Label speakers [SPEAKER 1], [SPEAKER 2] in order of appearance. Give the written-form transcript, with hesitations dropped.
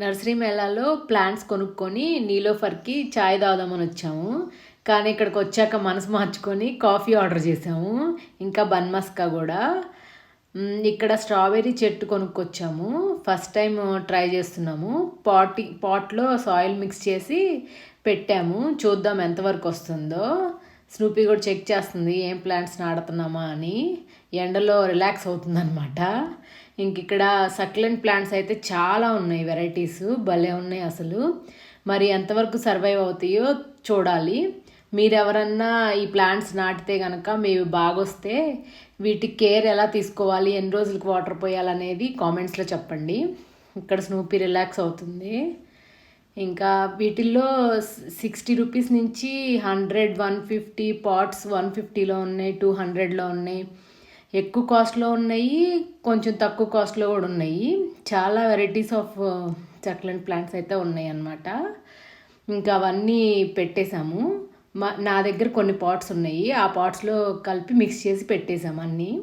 [SPEAKER 1] Nursery మేళాలో plants కొనుక్కొని నీలోఫర్కి చాయ్ తాగుదామని వచ్చాము. కానీ ఇక్కడికి వచ్చాక మనసు మార్చుకొని కాఫీ ఆర్డర్ చేసాము, ఇంకా బన్ మస్కా కూడా. ఇక్కడ స్ట్రాబెర్రీ చెట్టు కొనుక్కొచ్చాము. ఫస్ట్ టైం ట్రై చేస్తున్నాము. పాట్లో సాయిల్ మిక్స్ చేసి పెట్టాము, చూద్దాం ఎంతవరకు వస్తుందో. స్నూపీ కూడా చెక్ చేస్తుంది ఏం ప్లాంట్స్ నాడుతున్నామా అని. ఎండలో రిలాక్స్ అవుతుందన్నమాట. ఇంక ఇక్కడ సక్లెంట్ ప్లాంట్స్ అయితే చాలా ఉన్నాయి, వెరైటీస్ భలే ఉన్నాయి అసలు. మరి ఎంతవరకు సర్వైవ్ అవుతాయో చూడాలి. మీరు ఎవరన్నా ఈ ప్లాంట్స్ నాటితే కనుక మీరు బాగొస్తే వీటి కేర్ ఎలా తీసుకోవాలి, ఎన్ని రోజులకు వాటర్ పోయాలనేది కామెంట్స్లో చెప్పండి. ఇక్కడ స్నూపీ రిలాక్స్ అవుతుంది. ఇంకా వీటిల్లో 60 రూపీస్ నుంచి 100, 150 పాట్స్ 150లో ఉన్నాయి, 200లో ఉన్నాయి. ఎక్కువ కాస్ట్లో ఉన్నాయి, కొంచెం తక్కువ కాస్ట్లో కూడా ఉన్నాయి. చాలా వెరైటీస్ ఆఫ్ సక్లెంట్ ప్లాంట్స్ అయితే ఉన్నాయి అన్నమాట. ఇంకా అవన్నీ పెట్టేశాము. నా దగ్గర కొన్ని పాట్స్ ఉన్నాయి, ఆ పాట్స్లో కలిపి మిక్స్ చేసి పెట్టేశాము అన్నీ.